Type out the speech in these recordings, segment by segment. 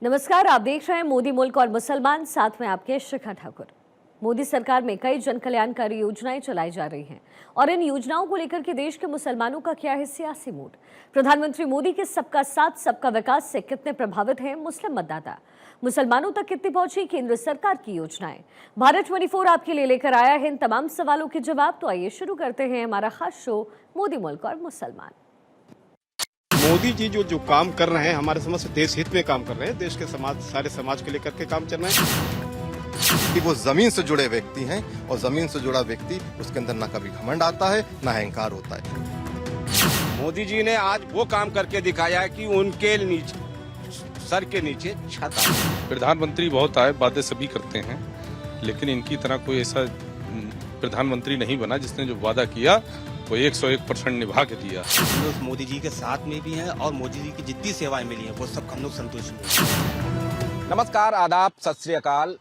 नमस्कार, आप देख रहे हैं मोदी मुल्क और मुसलमान, साथ में आपके शिखा ठाकुर। मोदी सरकार में कई जन कल्याणकारी योजनाएं चलाई जा रही हैं और इन योजनाओं को लेकर के देश के मुसलमानों का क्या है सियासी मूड। प्रधानमंत्री मोदी के सबका साथ सबका विकास से कितने प्रभावित हैं मुस्लिम मतदाता, मुसलमानों तक कितनी पहुंची केंद्र सरकार की योजनाएं। भारत 24 आपके लिए लेकर आया है इन तमाम सवालों के जवाब। तो आइए शुरू करते हैं हमारा खास शो मोदी मुल्क और मुसलमान। मोदी जी जो काम कर रहे हैं हमारे समझ से देश हित में काम कर रहे हैं, देश के समाज सारे समाज के लेकर के काम चल रहे हैं। कि वो जमीन से जुड़े व्यक्ति हैं और जमीन से जुड़ा व्यक्ति उसके अंदर ना कभी घमंड आता है ना अहंकार होता है। मोदी जी ने आज वो काम करके दिखाया है कि उनके नीचे सर के नीचे छत है। प्रधानमंत्री बहुत आए, बातें सभी करते हैं, लेकिन इनकी तरह कोई ऐसा प्रधानमंत्री नहीं बना जिसने जो वादा किया वो 101% निभा के दिया। हम लोग मोदी जी के साथ में भी हैं और मोदी जी की जितनी सेवाएं मिली हैं वो सब हम लोग संतुष्ट हैं। नमस्कार, आदाब, सत श्री अकाल।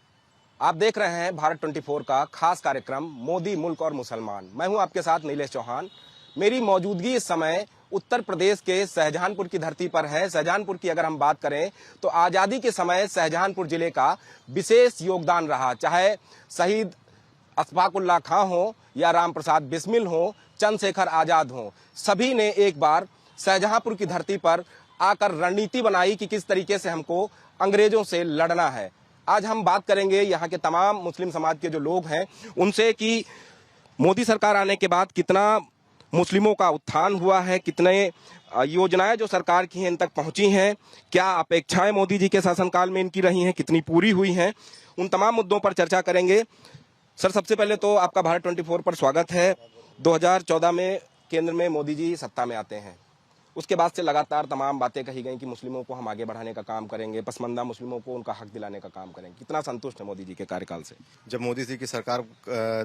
आप देख रहे हैं भारत 24 का खास कार्यक्रम मोदी मुल्क और मुसलमान। मैं हूं आपके साथ नीलेश चौहान। मेरी मौजूदगी इस समय उत्तर प्रदेश के शाहजहांपुर की धरती पर है। शाहजहांपुर की अगर हम बात करें तो आजादी के समय शाहजहांपुर जिले का विशेष योगदान रहा, चाहे शहीद अशफाकुल्लाह खां हो या राम प्रसाद बिस्मिल हो, चंद्रशेखर आजाद हो, सभी ने एक बार शाहजहांपुर की धरती पर आकर रणनीति बनाई कि किस तरीके से हमको अंग्रेजों से लड़ना है। आज हम बात करेंगे यहाँ के तमाम मुस्लिम समाज के जो लोग हैं उनसे कि मोदी सरकार आने के बाद कितना मुस्लिमों का उत्थान हुआ है, कितने योजनाएं जो सरकार की हैं इन तक पहुंची हैं, क्या अपेक्षाएं मोदी जी के शासनकाल में इनकी रही हैं, कितनी पूरी हुई हैं, उन तमाम मुद्दों पर चर्चा करेंगे। सर, सबसे पहले तो आपका भारत 24 पर स्वागत है। 2014 में केंद्र में मोदी जी सत्ता में आते हैं, उसके बाद से लगातार तमाम बातें कही गई कि मुस्लिमों को हम आगे बढ़ाने का काम करेंगे, पसमानदा मुस्लिमों को उनका हक दिलाने का काम करेंगे। कितना संतुष्ट है मोदी जी के कार्यकाल से? जब मोदी जी की सरकार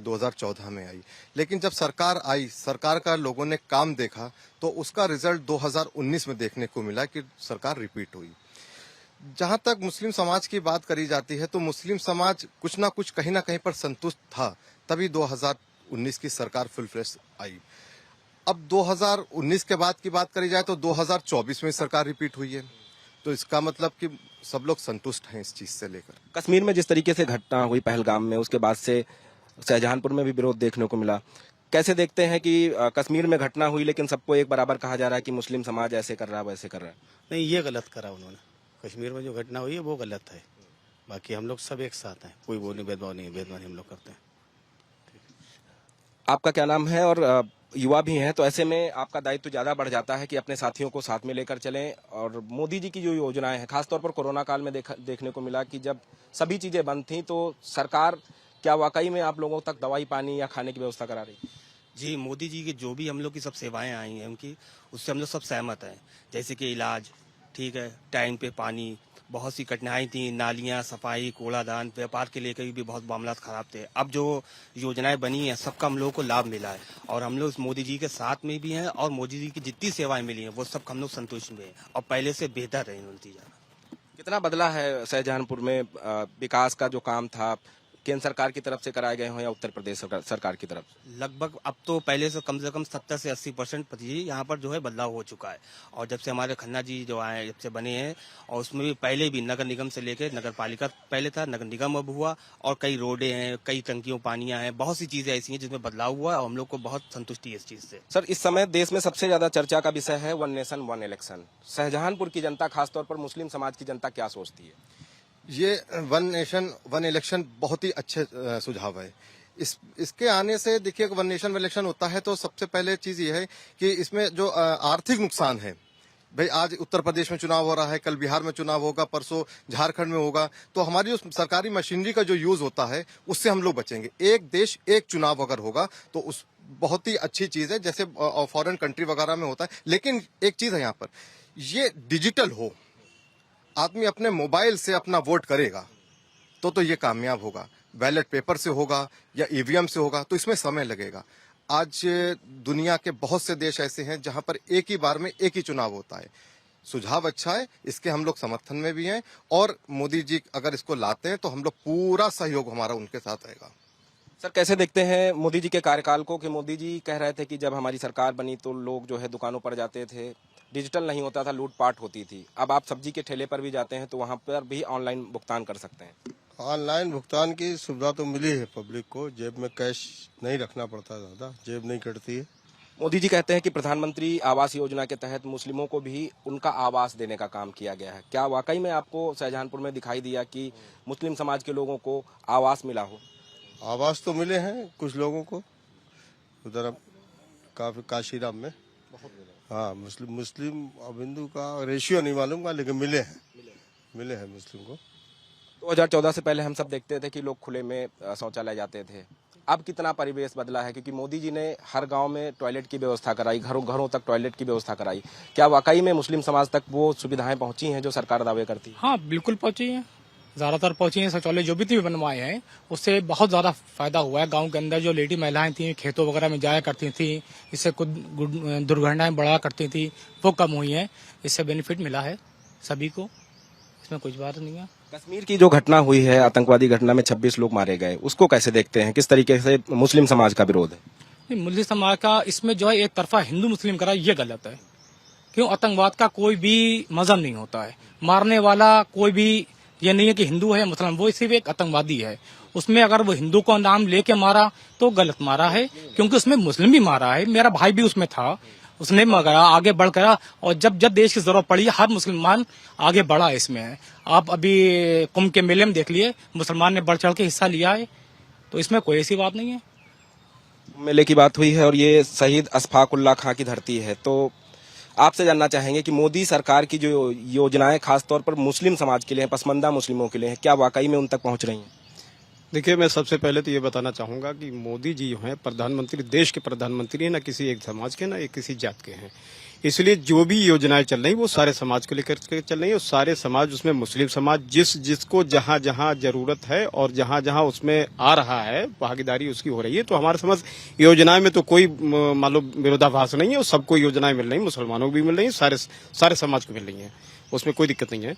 2014 में आई, लेकिन जब सरकार आई, सरकार का लोगों ने काम देखा तो उसका रिजल्ट 2019 में देखने को मिला कि सरकार रिपीट हुई। जहां तक मुस्लिम समाज की बात करी जाती है तो मुस्लिम समाज कुछ ना कुछ कहीं ना कहीं पर संतुष्ट था, तभी 2019 की सरकार फुल फ्लेश आई। अब 2019 के बाद की बात करी जाए तो 2024 में सरकार रिपीट हुई है, तो इसका मतलब कि सब लोग संतुष्ट हैं इस चीज से लेकर। कश्मीर में जिस तरीके से घटना हुई पहलगाम में, उसके बाद से शाहजहांपुर में भी विरोध देखने को मिला। कैसे देखते हैं कि कश्मीर में घटना हुई लेकिन सबको एक बराबर कहा जा रहा है कि मुस्लिम समाज ऐसे कर रहा है वैसे कर रहा है? नहीं, ये गलत करा उन्होंने। कश्मीर में जो घटना हुई है वो गलत है। बाकी हम लोग सब एक साथ हैं, कोई वो नहीं, भेदभाव नहीं, भेदभाव नहीं हम लोग करते हैं। आपका क्या नाम है? और युवा भी हैं, तो ऐसे में आपका दायित्व ज्यादा बढ़ जाता है कि अपने साथियों को साथ में लेकर चलें। और मोदी जी की जो योजनाएं हैं, खासतौर पर कोरोना काल में देखने को मिला कि जब सभी चीजें बंद थी तो सरकार क्या वाकई में आप लोगों तक दवाई, पानी या खाने की व्यवस्था करा रही? जी, मोदी जी की जो भी हम लोग की सब सेवाएं आई हैं उनकी, उससे हम लोग सब सहमत हैं। जैसे कि इलाज, ठीक है, टाइम पे पानी, बहुत सी कठिनाई थी, नालियां, सफाई, कूड़ादान, व्यापार के लेकर भी बहुत मामला खराब थे। अब जो योजनाएं बनी हैं सबका हम लोगों को लाभ मिला है और हम लोग मोदी जी के साथ में भी हैं और मोदी जी की जितनी सेवाएं मिली हैं वो सब हम लोग संतुष्ट में हैं और पहले से बेहतर है नतीजा। कितना बदला है शाहजहांपुर में विकास का जो काम था, केंद्र सरकार की तरफ से कराए गए हों या उत्तर प्रदेश सरकार की तरफ? लगभग अब तो पहले से कम 70 से 80% यहाँ पर जो है बदलाव हो चुका है। और जब से हमारे खन्ना जी जो आए, जब से बने हैं, और उसमें भी पहले भी नगर निगम से लेकर नगर पालिका पहले था, नगर निगम अब हुआ, और कई रोडें हैं, कई टंकियों पानियां हैं, बहुत सी चीजें ऐसी हैं जिसमें बदलाव हुआ है और हम लोग को बहुत संतुष्टि है इस चीज से। सर, इस समय देश में सबसे ज्यादा चर्चा का विषय है one nation one election. Shahjahanpur की जनता, खासतौर पर मुस्लिम समाज की जनता क्या सोचती है? ये वन नेशन वन इलेक्शन बहुत ही अच्छे सुझाव है। इसके आने से देखिए, वन नेशन वन इलेक्शन होता है तो सबसे पहले चीज ये है कि इसमें जो आर्थिक नुकसान है, भाई आज उत्तर प्रदेश में चुनाव हो रहा है, कल बिहार में चुनाव होगा, परसों झारखंड में होगा, तो हमारी जो सरकारी मशीनरी का जो यूज होता है उससे हम लोग बचेंगे। एक देश एक चुनाव अगर होगा तो उस बहुत ही अच्छी चीज है, जैसे फॉरेन कंट्री वगैरह में होता है। लेकिन एक चीज है यहाँ पर, ये डिजिटल हो, आदमी अपने मोबाइल से अपना वोट करेगा तो ये कामयाब होगा। बैलेट पेपर से होगा या ईवीएम से होगा तो इसमें समय लगेगा। आज दुनिया के बहुत से देश ऐसे हैं जहां पर एक ही बार में एक ही चुनाव होता है। सुझाव अच्छा है, इसके हम लोग समर्थन में भी हैं और मोदी जी अगर इसको लाते हैं तो हम लोग पूरा सहयोग हमारा उनके साथ रहेगा। सर, कैसे देखते हैं मोदी जी के कार्यकाल को कि मोदी जी कह रहे थे कि जब हमारी सरकार बनी तो लोग जो है दुकानों पर जाते थे, डिजिटल नहीं होता था, लूटपाट होती थी। अब आप सब्जी के ठेले पर भी जाते हैं तो वहां पर भी ऑनलाइन भुगतान कर सकते हैं। ऑनलाइन भुगतान की सुविधा तो मिली है पब्लिक को, जेब में कैश नहीं रखना पड़ता, ज्यादा जेब नहीं कटती है। मोदी जी कहते हैं कि प्रधानमंत्री आवास योजना के तहत मुस्लिमों को भी उनका आवास देने का काम किया गया है। क्या वाकई में आपको शाहजहांपुर में दिखाई दिया कि मुस्लिम समाज के लोगों को आवास मिला हो? आवास तो मिले हैं कुछ लोगों को, उधर काफी काशीराम में। हाँ, मुस्लिम अब हिंदू का रेशियो नहीं मालूम का, लेकिन मिले हैं मुस्लिम को। 2014 से पहले हम सब देखते थे कि लोग खुले में शौचालय जाते थे। अब कितना परिवेश बदला है, क्योंकि मोदी जी ने हर गांव में टॉयलेट की व्यवस्था कराई, घरों घरों तक टॉयलेट की व्यवस्था कराई। क्या वाकई में मुस्लिम समाज तक वो सुविधाएं पहुंची हैं जो सरकार दावे करती है? हाँ, बिल्कुल पहुंची है, ज्यादातर पहुंची है। शौचालय जो भी बनवाए हैं उससे बहुत ज्यादा फायदा हुआ है। गांव के अंदर जो लेडी महिलाएं थी खेतों वगैरह में जाया करती थी, इससे कुछ दुर्घटनाएं बढ़ा करती थी, वो कम हुई है। इससे बेनिफिट मिला है सभी को, इसमें कुछ बात नहीं है। कश्मीर की जो घटना हुई है, आतंकवादी घटना में 26 लोग मारे गए, उसको कैसे देखते हैं? किस तरीके से मुस्लिम समाज का विरोध है? नहीं, मुस्लिम समाज का इसमें जो है एक तरफा हिंदू मुस्लिम करा, ये गलत है। क्यों? आतंकवाद का कोई भी मजहब नहीं होता है। मारने वाला कोई भी ये नहीं है कि हिंदू है या मुसलमान, वो सिर्फ एक आतंकवादी है। उसमें अगर वो हिंदू का नाम लेके मारा तो गलत मारा है, क्योंकि उसमें मुस्लिम भी मारा है। मेरा भाई भी उसमें था, उसने मगाया, आगे बढ़ कर, और जब जब देश की जरूरत पड़ी हर मुसलमान आगे बढ़ा इसमें है। आप अभी कुंभ के मेले में देख लिए, मुसलमान ने बढ़ चढ़ के हिस्सा लिया है, तो इसमें कोई ऐसी बात नहीं है। मेले की बात हुई है और ये शहीद अशफाकुल्लाह खां की धरती है, तो आपसे जानना चाहेंगे कि मोदी सरकार की जो योजनाएं खासतौर पर मुस्लिम समाज के लिए हैं, पसमानदा मुस्लिमों के लिए हैं, क्या वाकई में उन तक पहुंच रही हैं? देखिए, मैं सबसे पहले तो ये बताना चाहूंगा कि मोदी जी जो हैं प्रधानमंत्री, देश के प्रधानमंत्री हैं, ना किसी एक समाज के, ना एक किसी जात के हैं। इसलिए जो भी योजनाएं चल रही वो सारे समाज को लेकर के चल रही है, और सारे समाज, उसमें मुस्लिम समाज जिसको जहां जहां जरूरत है और जहां जहां उसमें आ रहा है भागीदारी उसकी हो रही है। तो हमारे समझ योजनाएं में तो कोई मालूम विरोधाभास नहीं है, और सबको योजनाएं मिल रही, मुसलमानों को भी मिल रही, सारे समाज को मिल रही है, उसमें कोई दिक्कत नहीं है।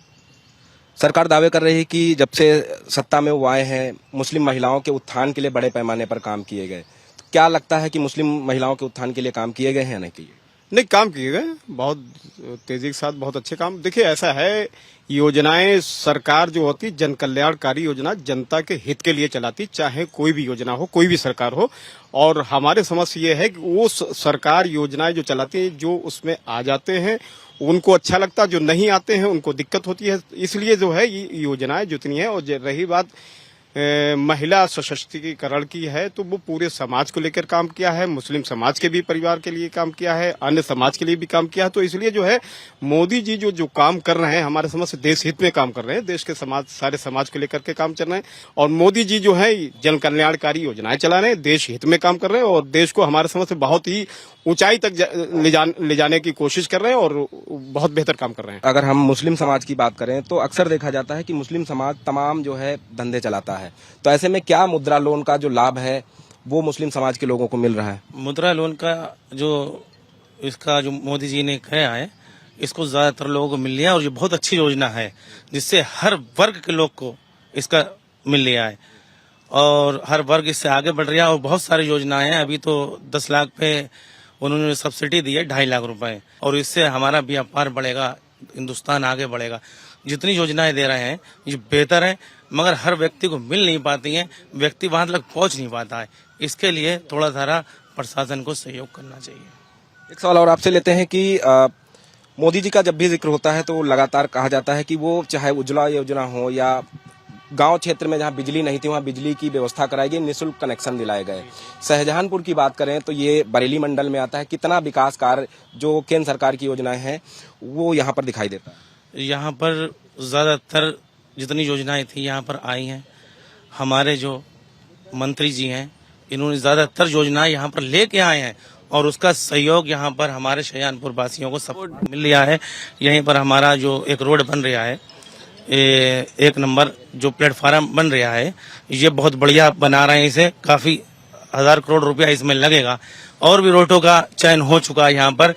सरकार दावे कर रही है कि जब से सत्ता में वो आए हैं मुस्लिम महिलाओं के उत्थान के लिए बड़े पैमाने पर काम किए गए। क्या लगता है कि मुस्लिम महिलाओं के उत्थान के लिए काम किए गए हैं या नहीं किए? नहीं, काम किए गए, बहुत तेजी के साथ, बहुत अच्छे काम। देखिए, ऐसा है, योजनाएं सरकार जो होती जन कल्याणकारी योजना जनता के हित के लिए चलाती, चाहे कोई भी योजना हो, कोई भी सरकार हो। और हमारे समझ ये है कि वो सरकार योजनाएं जो चलाती है, जो उसमें आ जाते हैं उनको अच्छा लगता, जो नहीं आते हैं उनको दिक्कत होती है। इसलिए जो है ये योजनाएं जितनी है, और रही बात महिला सशक्तिकरण की है, तो वो पूरे समाज को लेकर काम किया है, मुस्लिम समाज के भी परिवार के लिए काम किया है, अन्य समाज के लिए भी काम किया है। तो इसलिए जो है मोदी जी जो काम कर रहे हैं, हमारे समझ से देश हित में काम कर रहे हैं, देश के समाज, सारे समाज को लेकर के काम चल रहे हैं। और मोदी जी जो है जन कल्याणकारी योजनाएं चला रहे हैं, देश हित में काम कर रहे हैं, और देश को हमारे समझ से बहुत ही ऊंचाई तक ले जाने की कोशिश कर रहे हैं, और बहुत बेहतर काम कर रहे हैं। अगर हम मुस्लिम समाज की बात करें तो अक्सर देखा जाता है कि मुस्लिम समाज तमाम जो है धंधे चलाता है, तो ऐसे में क्या मुद्रा लोन का जो लाभ है वो मुस्लिम समाज के लोगों को मिल रहा है? मुद्रा लोन का इसका जो मोदी जी ने किया है, इसको ज्यादातर लोगों को मिल लिया, और ये बहुत अच्छी योजना है जिससे हर वर्ग के लोग को इसका मिल लिया है, और हर वर्ग इससे आगे बढ़ रहा है। और बहुत सारी योजनाएं हैं, अभी तो 10 लाख पे उन्होंने सब्सिडी दी है, 2.5 लाख रुपए, और इससे हमारा व्यापार बढ़ेगा, हिंदुस्तान आगे बढ़ेगा। जितनी योजनाएं दे रहे हैं ये बेहतर है, मगर हर व्यक्ति को मिल नहीं पाती हैं, व्यक्ति वहां तक पहुंच नहीं पाता है। इसके लिए थोड़ा सारा प्रशासन को सहयोग करना चाहिए। एक सवाल और आपसे लेते हैं कि मोदी जी का जब भी जिक्र होता है तो लगातार कहा जाता है कि वो चाहे उज्ज्वला योजना हो या गांव क्षेत्र में जहां बिजली नहीं थी वहां बिजली की व्यवस्था कराई गई, निःशुल्क कनेक्शन दिलाए गए। शाहजहांपुर की बात करें तो ये बरेली मंडल में आता है। कितना विकास कार्य जो केंद्र सरकार की योजनाएं हैं वो यहाँ पर दिखाई देता है? यहाँ पर ज्यादातर जितनी योजनाएं थी यहाँ पर आई हैं। हमारे जो मंत्री जी हैं इन्होंने ज्यादातर योजनाएं यहाँ पर लेके आए हैं, और उसका सहयोग यहाँ पर हमारे शाहजहांपुर वासियों को सब मिल रहा है। यहीं पर हमारा जो एक रोड बन रहा है, 1 नंबर जो प्लेटफार्म बन रहा है, ये बहुत बढ़िया बना रहे हैं। इसे काफी 1000 करोड़ रुपया इसमें लगेगा, और भी रोडों का चयन हो चुका है यहाँ पर।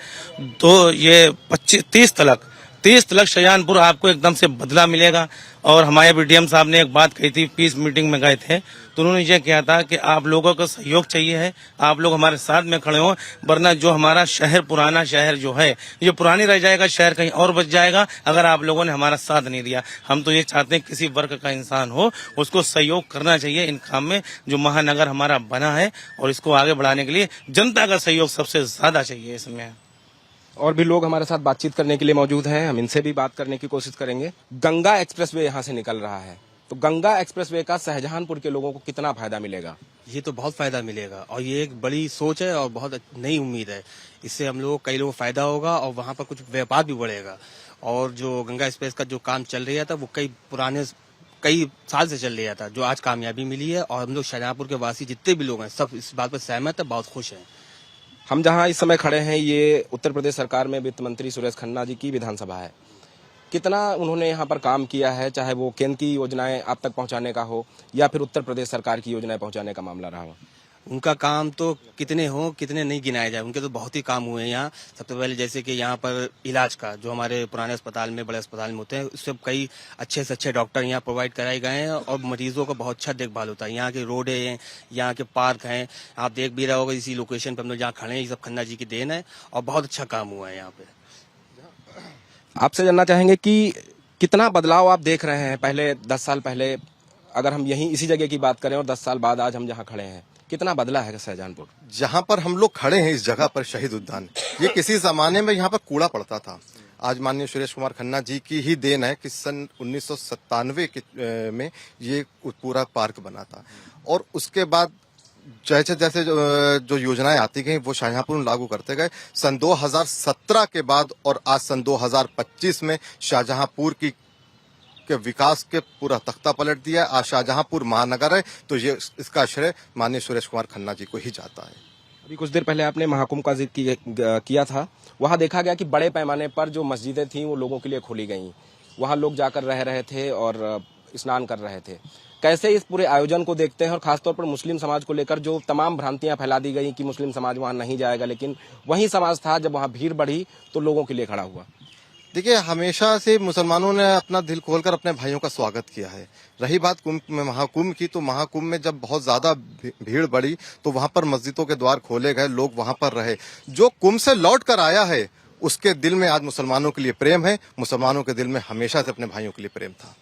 तो ये 30 तलक शाहजहांपुर आपको एकदम से बदला मिलेगा। और हमारे बीडीएम साहब ने एक बात कही थी, पीस मीटिंग में गए थे, तो उन्होंने ये किया था कि आप लोगों का सहयोग चाहिए है, आप लोग हमारे साथ में खड़े हों, वरना जो हमारा शहर, पुराना शहर जो है, ये पुरानी रह जाएगा, शहर कहीं और बच जाएगा अगर आप लोगों ने हमारा साथ नहीं दिया। हम तो ये चाहते हैं किसी वर्ग का इंसान हो उसको सहयोग करना चाहिए इन काम में, जो महानगर हमारा बना है, और इसको आगे बढ़ाने के लिए जनता का सहयोग सबसे ज्यादा चाहिए इसमें। और भी लोग हमारे साथ बातचीत करने के लिए मौजूद हैं, हम इनसे भी बात करने की कोशिश करेंगे। गंगा एक्सप्रेसवे यहाँ से निकल रहा है, तो गंगा एक्सप्रेसवे का शाहजहांपुर के लोगों को कितना फायदा मिलेगा? ये तो बहुत फायदा मिलेगा और ये एक बड़ी सोच है और बहुत नई उम्मीद है। इससे हम लोग कई लोगों को फायदा होगा और वहाँ पर कुछ व्यापार भी बढ़ेगा। और जो गंगा एक्सप्रेस का जो काम चल रहा था वो कई साल से चल रहा था, जो आज कामयाबी मिली है। और हम लोग शाहजहांपुर के वासी जितने भी लोग हैं सब इस बात पर सहमत है, बहुत खुश हैं। हम जहां इस समय खड़े हैं ये उत्तर प्रदेश सरकार में वित्त मंत्री सुरेश खन्ना जी की विधानसभा है। कितना उन्होंने यहाँ पर काम किया है, चाहे वो केंद्र की योजनाएं आप तक पहुंचाने का हो या फिर उत्तर प्रदेश सरकार की योजनाएं पहुंचाने का मामला रहा हो। उनका काम तो कितने हो कितने नहीं गिनाए जाए, उनके तो बहुत ही काम हुए हैं यहाँ। सबसे पहले जैसे कि यहाँ पर इलाज का जो हमारे पुराने अस्पताल में, बड़े अस्पताल में होते हैं, उससे कई अच्छे से अच्छे डॉक्टर यहाँ प्रोवाइड कराए गए हैं और मरीजों का बहुत अच्छा देखभाल होता है। यहाँ के रोड हैं, यहाँ के पार्क हैं, आप देख भी रहे होगा इसी लोकेशन पर हम लोग जहाँ खड़े हैं, ये सब खन्ना जी की देन है और बहुत अच्छा काम हुआ है यहाँ पे। आपसे जानना चाहेंगे कि कितना बदलाव आप देख रहे हैं पहले 10 साल पहले, अगर हम यहीं इसी जगह की बात करें और 10 साल बाद आज हम जहाँ खड़े हैं, कितना बदला है शाहजहांपुर? जहाँ पर हम लोग खड़े हैं इस जगह पर शहीद उद्यान, ये किसी जमाने में यहाँ पर कूड़ा पड़ता था। आज माननीय सुरेश कुमार खन्ना जी की ही देन है कि सन 1997 में ये पूरा पार्क बना था। और उसके बाद जैसे जैसे जो योजनाएं आती गई वो शाहजहांपुर में लागू करते गए। सन 2017 के बाद और आज सन 2025 में शाहजहांपुर के विकास के पूरा तख्ता पलट दिया। आज शाहजहांपुर महानगर है, तो ये इसका श्रेय माननीय सुरेश कुमार खन्ना जी को ही जाता है। अभी कुछ देर पहले आपने महाकुंभ का जिक्र किया था, वहां देखा गया कि बड़े पैमाने पर जो मस्जिदें थीं वो लोगों के लिए खोली गईं, वहां लोग जाकर रह रहे थे और स्नान कर रहे थे। कैसे इस पूरे आयोजन को देखते हैं और खासतौर पर मुस्लिम समाज को लेकर जो तमाम भ्रांतियां फैला दी गई कि मुस्लिम समाज वहां नहीं जाएगा, लेकिन वही समाज था जब वहां भीड़ बढ़ी तो लोगों के लिए खड़ा हुआ। देखिए, हमेशा से मुसलमानों ने अपना दिल खोलकर अपने भाइयों का स्वागत किया है। रही बात महाकुंभ की, तो महाकुंभ में जब बहुत ज्यादा भीड़ बढ़ी तो वहां पर मस्जिदों के द्वार खोले गए, लोग वहां पर रहे। जो कुंभ से लौट कर आया है उसके दिल में आज मुसलमानों के लिए प्रेम है, मुसलमानों के दिल में हमेशा से अपने भाइयों के लिए प्रेम था।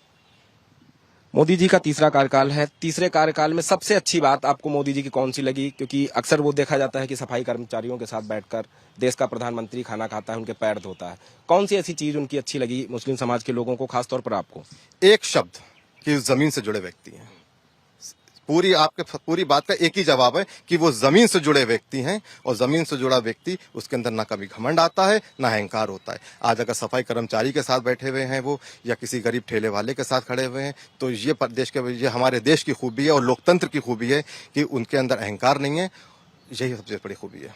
मोदी जी का तीसरा कार्यकाल है, तीसरे कार्यकाल में सबसे अच्छी बात आपको मोदी जी की कौन सी लगी? क्योंकि अक्सर वो देखा जाता है कि सफाई कर्मचारियों के साथ बैठकर देश का प्रधानमंत्री खाना खाता है, उनके पैर धोता है। कौन सी ऐसी चीज उनकी अच्छी लगी मुस्लिम समाज के लोगों को, खासतौर पर आपको? एक शब्द कि जमीन से जुड़े व्यक्ति हैं। पूरी बात का एक ही जवाब है कि वो जमीन से जुड़े व्यक्ति हैं, और जमीन से जुड़ा व्यक्ति उसके अंदर ना कभी घमंड आता है ना अहंकार होता है। आज अगर सफाई कर्मचारी के साथ बैठे हुए हैं वो, या किसी गरीब ठेले वाले के साथ खड़े हुए हैं, तो ये हमारे देश की खूबी है और लोकतंत्र की खूबी है कि उनके अंदर अहंकार नहीं है। यही सबसे बड़ी खूबी है।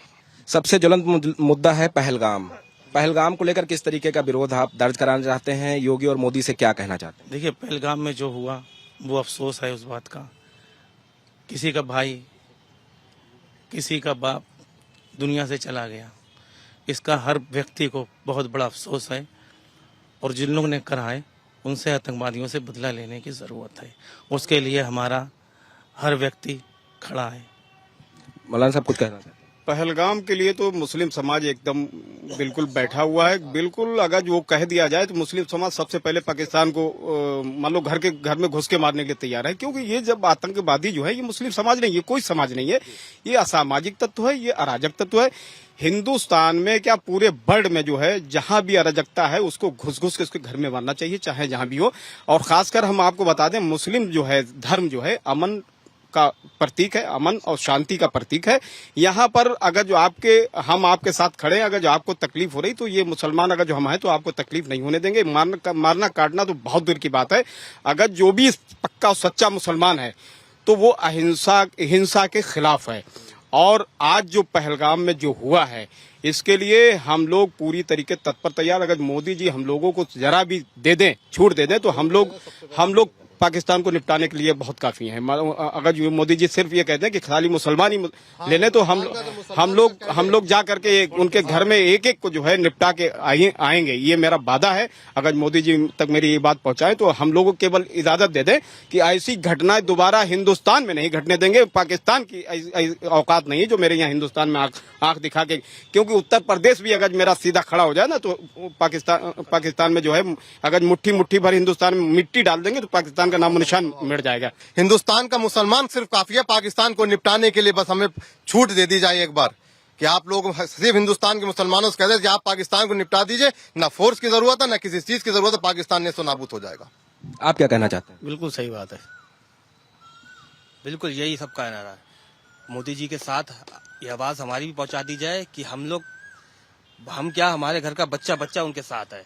सबसे ज्वलंत मुद्दा है पहलगाम। पहलगाम को लेकर किस तरीके का विरोध आप दर्ज कराना चाहते हैं? योगी और मोदी से क्या कहना चाहते हैं? देखिए, पहलगाम में जो हुआ वो अफसोस है उस बात का। किसी का भाई, किसी का बाप दुनिया से चला गया, इसका हर व्यक्ति को बहुत बड़ा अफसोस है। और जिन लोगों ने करा है उनसे आतंकवादियों से बदला लेने की ज़रूरत है। उसके लिए हमारा हर व्यक्ति खड़ा है। मौलाना साहब कुछ कहना चाहते हैं? पहलगाम के लिए तो मुस्लिम समाज एकदम बिल्कुल बैठा हुआ है। बिल्कुल अगर जो कह दिया जाए तो मुस्लिम समाज सबसे पहले पाकिस्तान को मान लो घर में घुस के मारने के लिए तैयार है, क्योंकि ये जब आतंकवादी जो है ये मुस्लिम समाज नहीं, ये कोई समाज नहीं है, ये असामाजिक तत्व है, ये अराजक तत्व है। हिंदुस्तान में क्या पूरे वर्ल्ड में जो है जहां भी अराजकता है उसको घुस घुस के उसके घर में मारना चाहिए, चाहे जहां भी हो। और खासकर हम आपको बता दें, मुस्लिम जो है धर्म जो है अमन का प्रतीक है, अमन और शांति का प्रतीक है। यहाँ पर अगर जो हम आपके साथ खड़े हैं, अगर जो आपको तकलीफ हो रही तो ये मुसलमान अगर जो हम हैं तो आपको तकलीफ नहीं होने देंगे। मारना काटना तो बहुत दूर की बात है। अगर जो भी पक्का और सच्चा मुसलमान है तो वो हिंसा के खिलाफ है। और आज जो पहलगाम में जो हुआ है इसके लिए हम लोग पूरी तरीके तत्पर तैयार। अगर मोदी जी हम लोगों को जरा भी दे दें, छूट दे दें, तो हम लोग पाकिस्तान को निपटाने के लिए बहुत काफी हैं। अगर जो मोदी जी सिर्फ ये कहते हैं कि खाली मुसलमान ही ले लें, तो हम लोग जा करके उनके घर में एक एक को जो है निपटा के आएंगे। ये मेरा वादा है। अगर मोदी जी तक मेरी ये बात पहुंचाएं तो हम लोगों को केवल इजाजत दे दें कि ऐसी घटनाएं दोबारा हिंदुस्तान में नहीं घटने देंगे। पाकिस्तान की औकात नहीं है जो मेरे यहाँ हिंदुस्तान में आंख दिखा के, क्योंकि उत्तर प्रदेश भी अगर मेरा सीधा खड़ा हो जाए ना तो पाकिस्तान में जो है अगर मुट्ठी भर हिंदुस्तान में मिट्टी डाल देंगे तो पाकिस्तान का नामो निशान मिट जाएगा। हिंदुस्तान का मुसलमान सिर्फ काफी है पाकिस्तान को निपटाने के लिए। बस हमें छूट दे दी जाए एक बार कि आप लोग सिर्फ हिंदुस्तान के मुसलमानों से कहते हैं कि आप पाकिस्तान को निपटा दीजिए, ना फोर्स की जरूरत है ना किसी चीज की जरूरत है, पाकिस्तान नेस्तो नाबूद हो जाएगा। आप क्या कहना चाहते हैं? बिल्कुल सही बात है। बिल्कुल यही सबका नारा है। मोदी जी के साथ ये आवाज हमारी भी पहुंचा दी जाए कि हम क्या, हमारे घर का बच्चा उनके साथ है,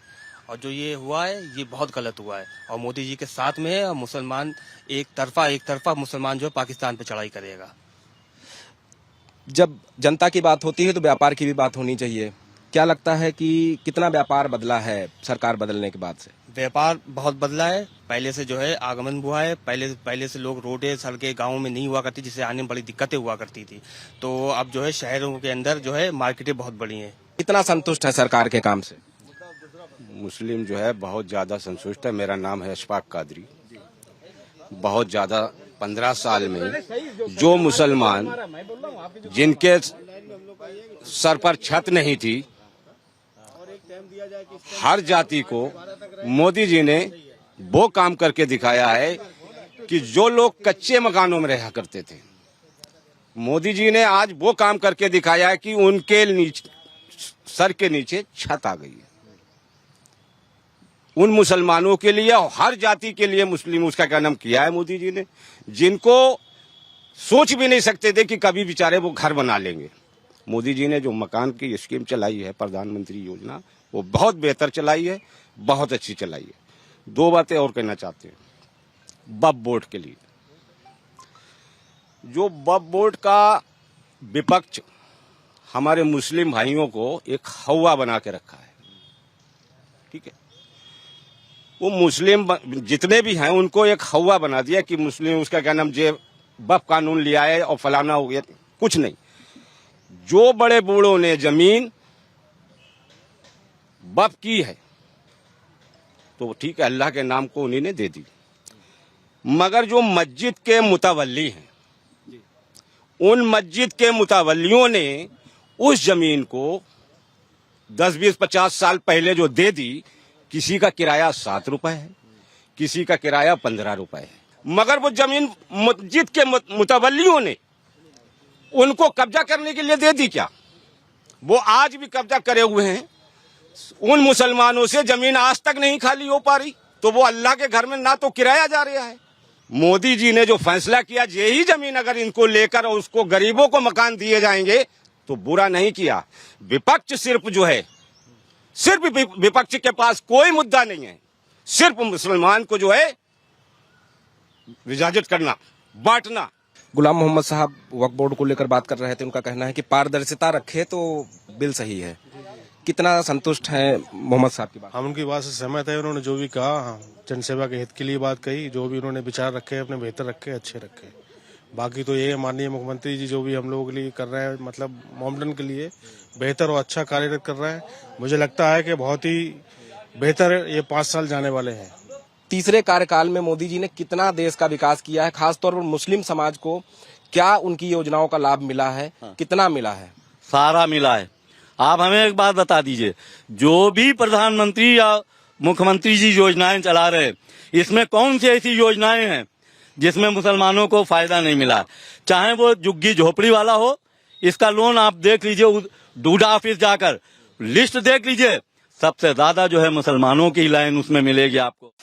और जो ये हुआ है ये बहुत गलत हुआ है और मोदी जी के साथ में है। और मुसलमान एक तरफा मुसलमान जो है पाकिस्तान पे चढ़ाई करेगा। जब जनता की बात होती है तो व्यापार की भी बात होनी चाहिए। क्या लगता है कि कितना व्यापार बदला है सरकार बदलने के बाद से? व्यापार बहुत बदला है। पहले से जो है आगमन हुआ है। पहले से लोग रोडें सड़कें गाँव में नहीं हुआ करती, जिससे आने में बड़ी दिक्कतें हुआ करती थी। तो अब जो है शहरों के अंदर जो है मार्केटें बहुत बड़ी हैं। कितना संतुष्ट है सरकार के काम से? मुस्लिम जो है बहुत ज्यादा संतुष्ट है। मेरा नाम है अशफाक कादरी। बहुत ज्यादा 15 साल में जो मुसलमान जिनके सर पर छत नहीं थी, हर जाति को मोदी जी ने वो काम करके दिखाया है कि जो लोग कच्चे मकानों में रहा करते थे, मोदी जी ने आज वो काम करके दिखाया है कि उनके नीचे सर के नीचे छत आ गई है। उन मुसलमानों के लिए और हर जाति के लिए मुस्लिम उसका क्या नाम किया है मोदी जी ने, जिनको सोच भी नहीं सकते थे कि कभी बेचारे वो घर बना लेंगे। मोदी जी ने जो मकान की स्कीम चलाई है, प्रधानमंत्री योजना, वो बहुत बेहतर चलाई है, बहुत अच्छी चलाई है। दो बातें और कहना चाहते हैं वक्फ बोर्ड के लिए। जो वक्फ बोर्ड का विपक्ष हमारे मुस्लिम भाइयों को एक हवा बना के रखा है, ठीक है। वो मुस्लिम जितने भी हैं उनको एक हवा बना दिया कि मुस्लिम उसका क्या नाम जे वक्फ कानून लिया है और फलाना हो गया। कुछ नहीं। जो बड़े बूढ़ों ने जमीन वक्फ की है तो ठीक है, अल्लाह के नाम को उन्हीं ने दे दी। मगर जो मस्जिद के मुतवल्ली हैं, उन मस्जिद के मुतवल्लियों ने उस जमीन को 10, 20, 50 साल पहले जो दे दी, किसी का किराया 7 रुपए है, किसी का किराया 15 रुपए है। मगर वो जमीन मस्जिद के मुतवल्लियों ने उनको कब्जा करने के लिए दे दी क्या? वो आज भी कब्जा करे हुए हैं। उन मुसलमानों से जमीन आज तक नहीं खाली हो पा रही, तो वो अल्लाह के घर में ना तो किराया जा रहा है। मोदी जी ने जो फैसला किया, यही जमीन अगर इनको लेकर और उसको गरीबों को मकान दिए जाएंगे तो बुरा नहीं किया। विपक्ष सिर्फ जो है, सिर्फ विपक्ष के पास कोई मुद्दा नहीं है, सिर्फ मुसलमान को जो है विभाजित करना, बांटना। गुलाम मोहम्मद साहब वक्फ बोर्ड को लेकर बात कर रहे थे। उनका कहना है कि पारदर्शिता रखे तो बिल सही है। कितना संतुष्ट है मोहम्मद साहब की बात? हम उनकी बात से सहमत है। उन्होंने जो भी कहा जनसेवा के हित के लिए बात कही, जो भी उन्होंने विचार रखे अपने बेहतर रखे, अच्छे रखे। बाकी तो ये माननीय मुख्यमंत्री जी जो भी हम लोगों के लिए कर रहे हैं, मतलब मोमडन के लिए बेहतर और अच्छा कार्यरत कर रहे हैं। मुझे लगता है कि बहुत ही बेहतर ये 5 साल जाने वाले हैं। तीसरे कार्यकाल में मोदी जी ने कितना देश का विकास किया है, खासतौर पर मुस्लिम समाज को क्या उनकी योजनाओं का लाभ मिला है? कितना मिला है? सारा मिला है। आप हमें एक बात बता दीजिए, जो भी प्रधानमंत्री या मुख्यमंत्री जी योजनाएं चला रहे, इसमें कौन सी ऐसी योजनाएं हैं जिसमें मुसलमानों को फायदा नहीं मिला? चाहे वो झुग्गी झोपड़ी वाला हो, इसका लोन आप देख लीजिए, डूडा ऑफिस जाकर लिस्ट देख लीजिए, सबसे ज्यादा जो है मुसलमानों की लाइन उसमें मिलेगी आपको।